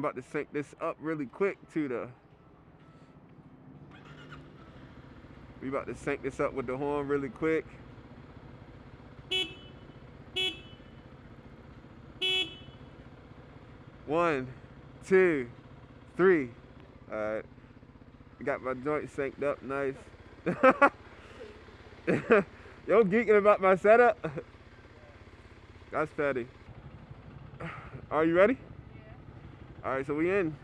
I'm about to sync this up really quick to the. We about to sync this up with the horn really quick. One, two, three. Alright. Got my joint synced up nice. Yo, geeking about my setup? That's petty. Are you ready? Yeah. Alright, so we in.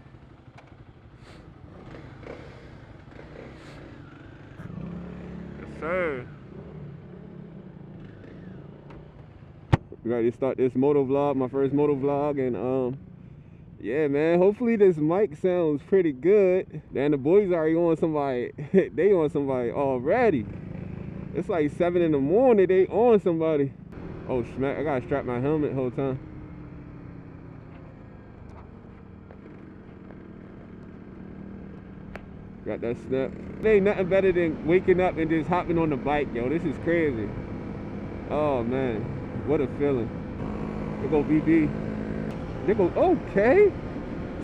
Yes, sir. We ready to start this motovlog, my first motovlog, and yeah, man, hopefully this mic sounds pretty good. Then the boys are already on somebody. They on somebody already. It's like 7 in the morning, they on somebody. Oh, smack, I gotta strap my helmet the whole time. Got that snap. There ain't nothing better than waking up and just hopping on the bike, yo. This is crazy. Oh, man. What a feeling. There go BB. There go, okay.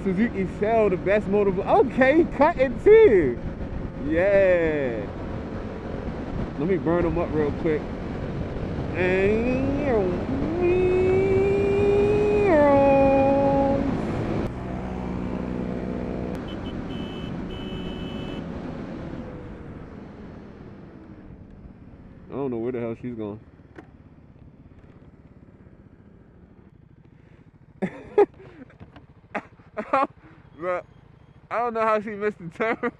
Suzuki Cell, the best motor. Okay, cutting too. Yeah. Let me burn them up real quick. I don't know where the hell she's going. But I don't know how she missed the turn.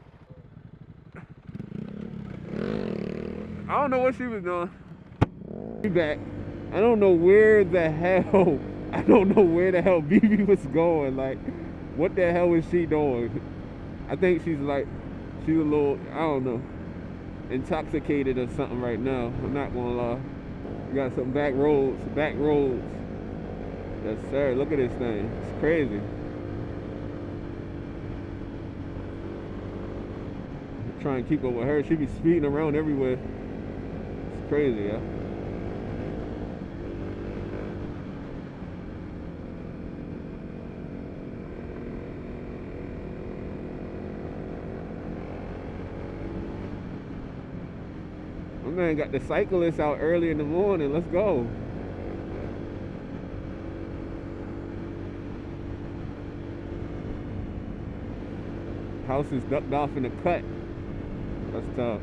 I don't know what she was doing. She back. I don't know where the hell. I don't know where the hell BB was going. Like, what the hell was she doing? I think she's like, she's a little, I don't know, intoxicated or something right now. I'm not gonna lie. We got some back roads, back roads. Yes, sir. Look at this thing. It's crazy. Try and keep up with her. She be speeding around everywhere. It's crazy, yeah. My man got the cyclists out early in the morning. Let's go. House is ducked off in the cut. That's tough.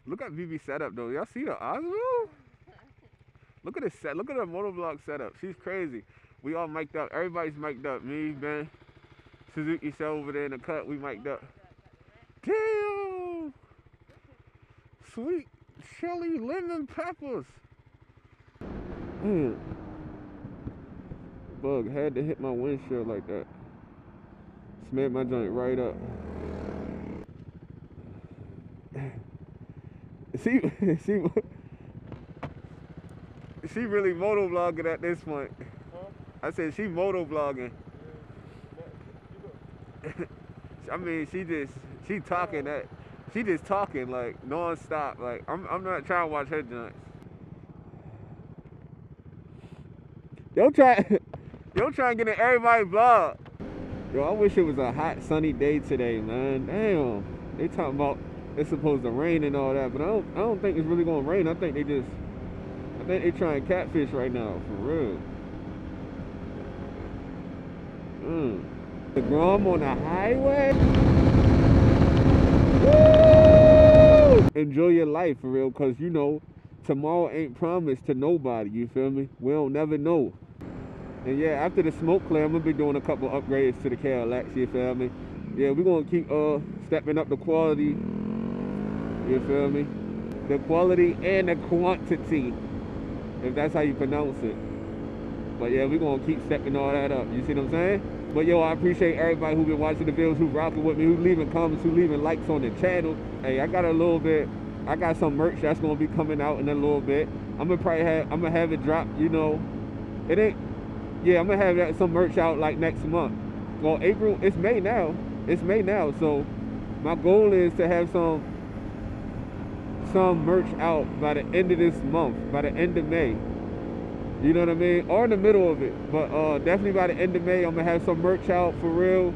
Look at VV setup though. Y'all see the Osmo? Look at this set. Look at her Motovlog setup. She's crazy. We all mic'd up. Everybody's mic'd up. Me, Ben, Suzuki Cell over there in the cut. We mic'd up. Damn! Sweet chili lemon peppers. Man. Bug had to hit my windshield like that. Smacked my joint right up. See, she really motovlogging at this point. Huh? I said she motovlogging. Yeah. I mean, she talking that. She just talking like non-stop. Like I'm not trying to watch her joints. Don't try and get in everybody's vlog. Yo, I wish it was a hot sunny day today, man. Damn. They talking about it's supposed to rain and all that, but I don't think it's really gonna rain. I think they trying catfish right now, for real. The Grom on the highway. Woo! Enjoy your life, for real, cause you know tomorrow ain't promised to nobody. You feel me? We don't never know. And yeah, after the smoke clear, I'm gonna be doing a couple upgrades to the KLX. You feel me? Yeah, we're gonna keep stepping up the quality. You feel me? The quality and the quantity, if that's how you pronounce it. But yeah, we're gonna keep stepping all that up. You see what I'm saying? But yo, I appreciate everybody who been watching the videos, who rocking with me, who leaving comments, who leaving likes on the channel. Hey, I got some merch that's gonna be coming out in a little bit. I'm gonna have it drop. You know, it ain't. Yeah, I'm gonna have some merch out like next month. Well, April. It's May now. So my goal is to have some some merch out by the end of this month, by the end of May. You know what I mean? Or in the middle of it. But definitely by the end of May, I'm going to have some merch out for real.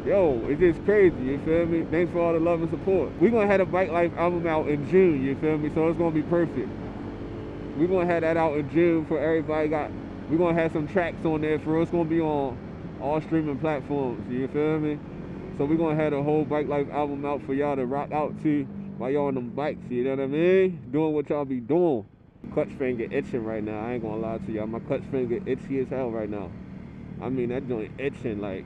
Yo, it's just crazy, you feel me? Thanks for all the love and support. We're going to have a Bike Life album out in June, you feel me? So it's going to be perfect. We're going to have that out in June for everybody. We're going to have some tracks on there for real. It's going to be on all streaming platforms, you feel me? So we're going to have the whole Bike Life album out for y'all to rock out to while y'all on them bikes, you know what I mean? Doing what y'all be doing. Clutch finger itching right now. I ain't gonna lie to y'all. My clutch finger itchy as hell right now. I mean, that joint itching like,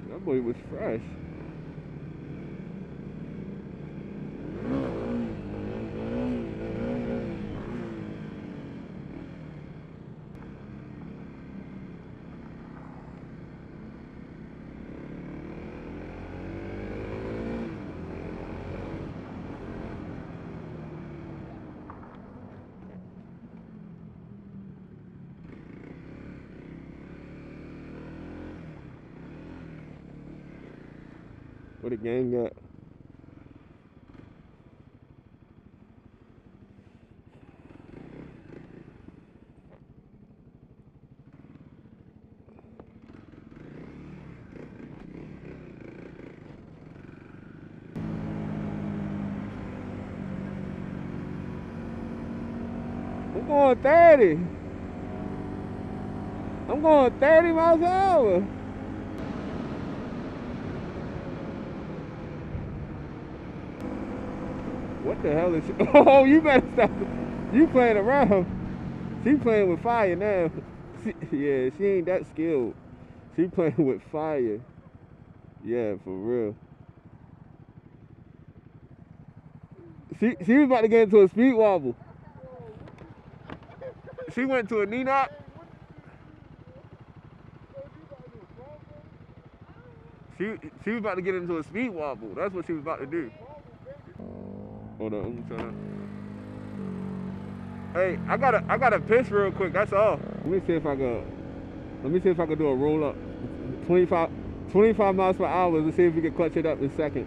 That boy was fresh. What the gang got? I'm going 30. I'm going 30 miles an hour. What the hell is she? Oh, you better stop. You playing around. She playing with fire now. Yeah, she ain't that skilled. She playing with fire. Yeah, for real. She was about to get into a speed wobble. She went to a knee knock. She was about to get into a speed wobble. That's what she was about to do. Hold on, I'm trying to. Hey, I gotta piss real quick. That's all. Let me see if I can do a roll up. 25 miles per hour. Let's see if we can clutch it up in a second.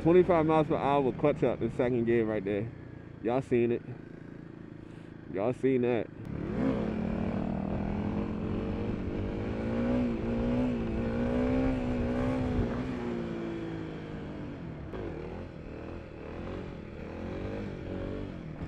$25 miles per hour clutch up in second gear right there. Y'all seen it. Y'all seen that.